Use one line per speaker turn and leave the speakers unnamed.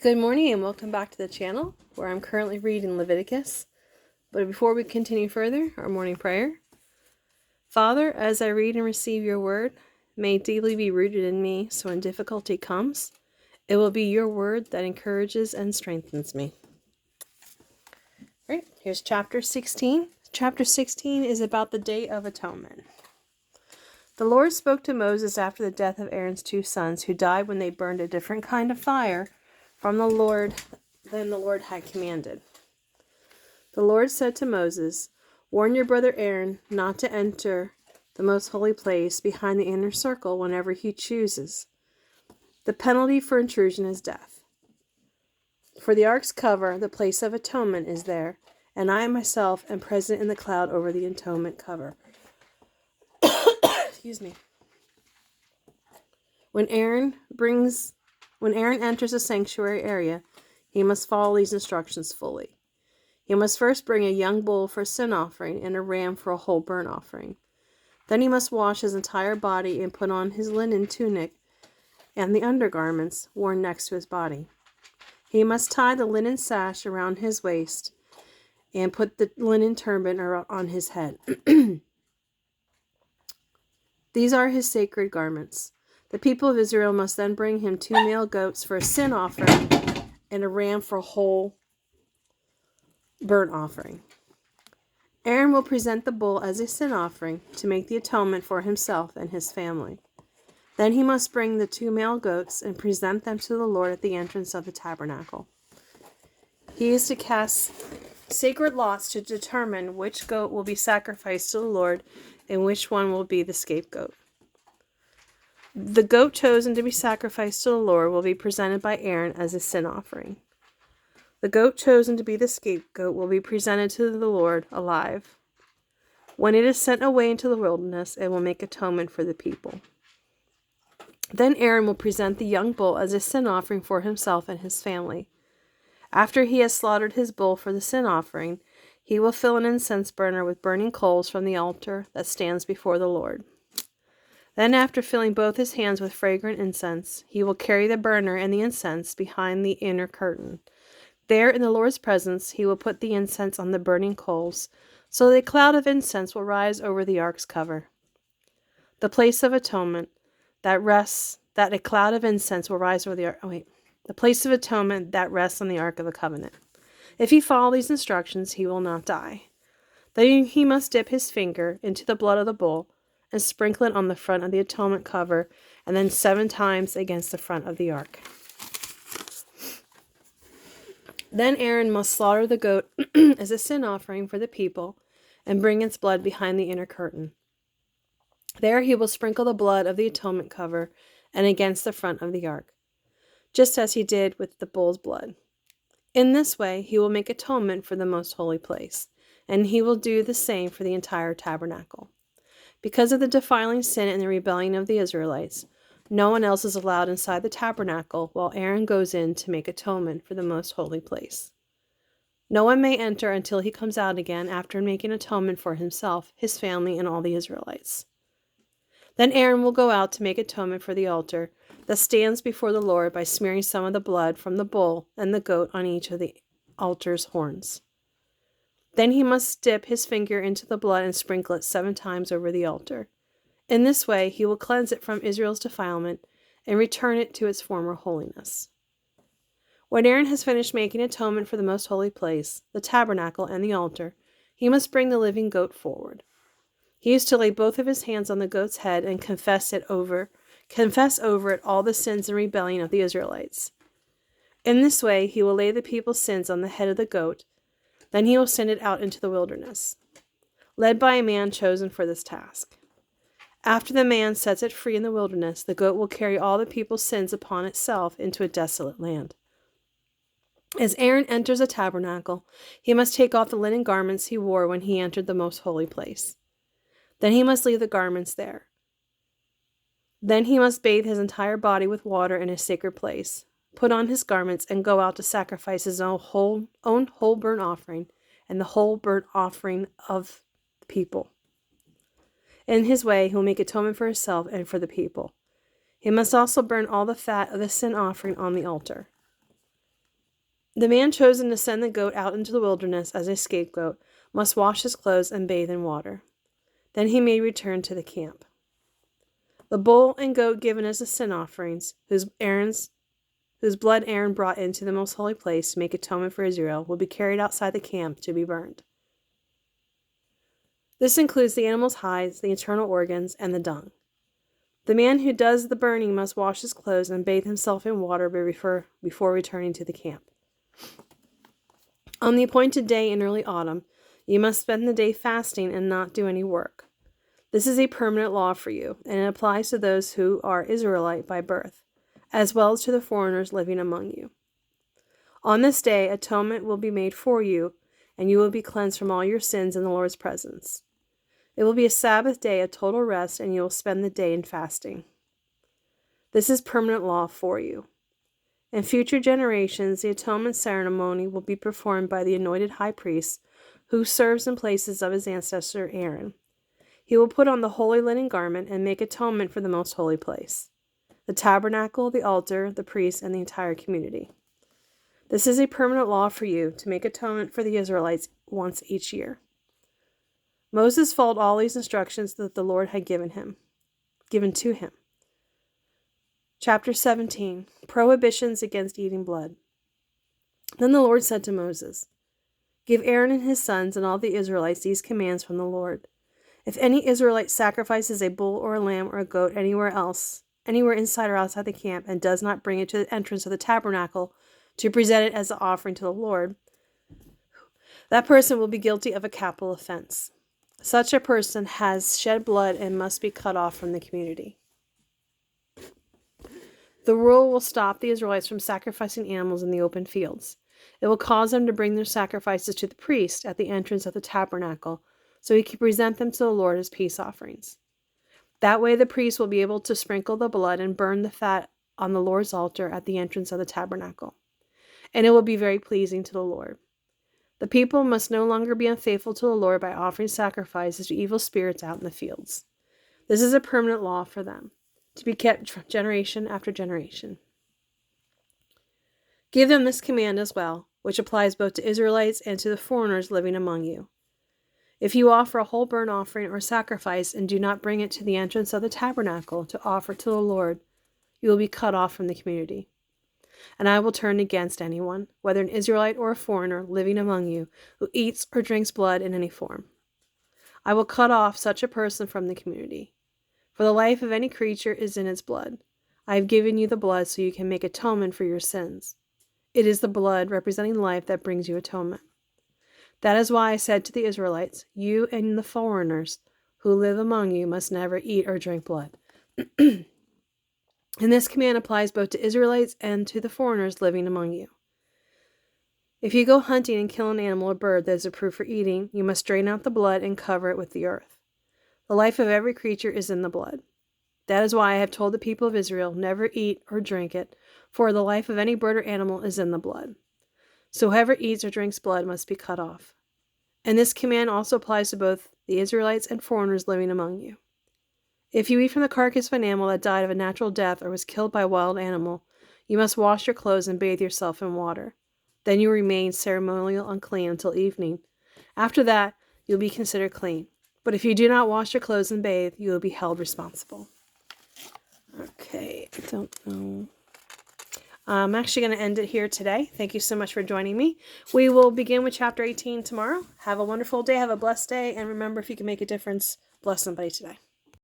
Good morning and welcome back to the channel where I'm currently reading Leviticus. But before we continue further, our morning prayer. Father, as I read and receive your word, may it deeply be rooted in me so when difficulty comes, it will be your word that encourages and strengthens me. All right, here's chapter 16. Chapter 16 is about the Day of Atonement. The Lord spoke to Moses after the death of Aaron's two sons who died when they burned a different kind of fire from the Lord than the Lord had commanded. The Lord said to Moses, "Warn your brother Aaron not to enter the most holy place behind the inner circle whenever he chooses. The penalty for intrusion is death. For the ark's cover, the place of atonement is there, and I myself am present in the cloud over the atonement cover." Excuse me. When Aaron enters the sanctuary area, he must follow these instructions fully. He must first bring a young bull for a sin offering and a ram for a whole burnt offering. Then he must wash his entire body and put on his linen tunic and the undergarments worn next to his body. He must tie the linen sash around his waist and put the linen turban on his head. These are his sacred garments. The people of Israel must then bring him 2 male goats for a sin offering and a ram for a whole burnt offering. Aaron will present the bull as a sin offering to make the atonement for himself and his family. Then he must bring the 2 male goats and present them to the Lord at the entrance of the tabernacle. He is to cast sacred lots to determine which goat will be sacrificed to the Lord and which one will be the scapegoat. The goat chosen to be sacrificed to the Lord will be presented by Aaron as a sin offering. The goat chosen to be the scapegoat will be presented to the Lord alive. When it is sent away into the wilderness, it will make atonement for the people. Then Aaron will present the young bull as a sin offering for himself and his family. After he has slaughtered his bull for the sin offering, he will fill an incense burner with burning coals from the altar that stands before the Lord. Then, after filling both his hands with fragrant incense, he will carry the burner and the incense behind the inner curtain. There, in the Lord's presence, he will put the incense on the burning coals, so that a cloud of incense will rise over the ark's cover. The place of atonement a cloud of incense will rise over the ark. The place of atonement that rests on the Ark of the Covenant. If he follow these instructions, he will not die. Then he must dip his finger into the blood of the bull and sprinkle it on the front of the atonement cover, and then 7 times against the front of the ark. Then Aaron must slaughter the goat as a sin offering for the people and bring its blood behind the inner curtain. There he will sprinkle the blood of the atonement cover and against the front of the ark, just as he did with the bull's blood. In this way, he will make atonement for the most holy place, and he will do the same for the entire tabernacle. Because of the defiling sin and the rebellion of the Israelites, no one else is allowed inside the tabernacle while Aaron goes in to make atonement for the most holy place. No one may enter until he comes out again after making atonement for himself, his family, and all the Israelites. Then Aaron will go out to make atonement for the altar that stands before the Lord by smearing some of the blood from the bull and the goat on each of the altar's horns. Then he must dip his finger into the blood and sprinkle it 7 times over the altar. In this way, he will cleanse it from Israel's defilement and return it to its former holiness. When Aaron has finished making atonement for the most holy place, the tabernacle, and the altar, he must bring the living goat forward. He is to lay both of his hands on the goat's head and confess over it all the sins and rebellion of the Israelites. In this way, he will lay the people's sins on the head of the goat. Then he will send it out into the wilderness, led by a man chosen for this task. After the man sets it free in the wilderness, the goat will carry all the people's sins upon itself into a desolate land. As Aaron enters the tabernacle, he must take off the linen garments he wore when he entered the most holy place. Then he must leave the garments there. Then he must bathe his entire body with water in a sacred place, put on his garments, and go out to sacrifice his own whole burnt offering and the whole burnt offering of the people. In his way, he will make atonement for himself and for the people. He must also burn all the fat of the sin offering on the altar. The man chosen to send the goat out into the wilderness as a scapegoat must wash his clothes and bathe in water. Then he may return to the camp. The bull and goat given as the sin offerings, whose blood Aaron brought into the most holy place to make atonement for Israel, will be carried outside the camp to be burned. This includes the animal's hides, the internal organs, and the dung. The man who does the burning must wash his clothes and bathe himself in water before returning to the camp. On the appointed day in early autumn, you must spend the day fasting and not do any work. This is a permanent law for you, and it applies to those who are Israelite by birth, as well as to the foreigners living among you. On this day, atonement will be made for you, and you will be cleansed from all your sins in the Lord's presence. It will be a Sabbath day, a total rest, and you will spend the day in fasting. This is permanent law for you. In future generations, the atonement ceremony will be performed by the anointed high priest, who serves in places of his ancestor Aaron. He will put on the holy linen garment and make atonement for the most holy place, the tabernacle, the altar, the priest, and the entire community. This is a permanent law for you, to make atonement for the Israelites once each year. Moses followed all these instructions that the Lord had given to him. Chapter 17. Prohibitions against eating blood. Then the Lord said to Moses, "Give Aaron and his sons and all the Israelites these commands from the Lord. If any Israelite sacrifices a bull or a lamb or a goat anywhere inside or outside the camp, and does not bring it to the entrance of the tabernacle to present it as an offering to the Lord, that person will be guilty of a capital offense. Such a person has shed blood and must be cut off from the community." The rule will stop the Israelites from sacrificing animals in the open fields. It will cause them to bring their sacrifices to the priest at the entrance of the tabernacle, so he can present them to the Lord as peace offerings. That way the priest will be able to sprinkle the blood and burn the fat on the Lord's altar at the entrance of the tabernacle, and it will be very pleasing to the Lord. The people must no longer be unfaithful to the Lord by offering sacrifices to evil spirits out in the fields. This is a permanent law for them, to be kept generation after generation. Give them this command as well, which applies both to Israelites and to the foreigners living among you. If you offer a whole burnt offering or sacrifice and do not bring it to the entrance of the tabernacle to offer to the Lord, you will be cut off from the community. And I will turn against anyone, whether an Israelite or a foreigner living among you, who eats or drinks blood in any form. I will cut off such a person from the community. For the life of any creature is in its blood. I have given you the blood so you can make atonement for your sins. It is the blood representing life that brings you atonement. That is why I said to the Israelites, you and the foreigners who live among you must never eat or drink blood. And this command applies both to Israelites and to the foreigners living among you. If you go hunting and kill an animal or bird that is approved for eating, you must drain out the blood and cover it with the earth. The life of every creature is in the blood. That is why I have told the people of Israel, never eat or drink it, for the life of any bird or animal is in the blood. So whoever eats or drinks blood must be cut off. And this command also applies to both the Israelites and foreigners living among you. If you eat from the carcass of an animal that died of a natural death or was killed by a wild animal, you must wash your clothes and bathe yourself in water. Then you remain ceremonially unclean until evening. After that, you'll be considered clean. But if you do not wash your clothes and bathe, you will be held responsible. Okay, I don't know. I'm actually going to end it here today. Thank you so much for joining me. We will begin with chapter 18 tomorrow. Have a wonderful day. Have a blessed day. And remember, if you can make a difference, bless somebody today.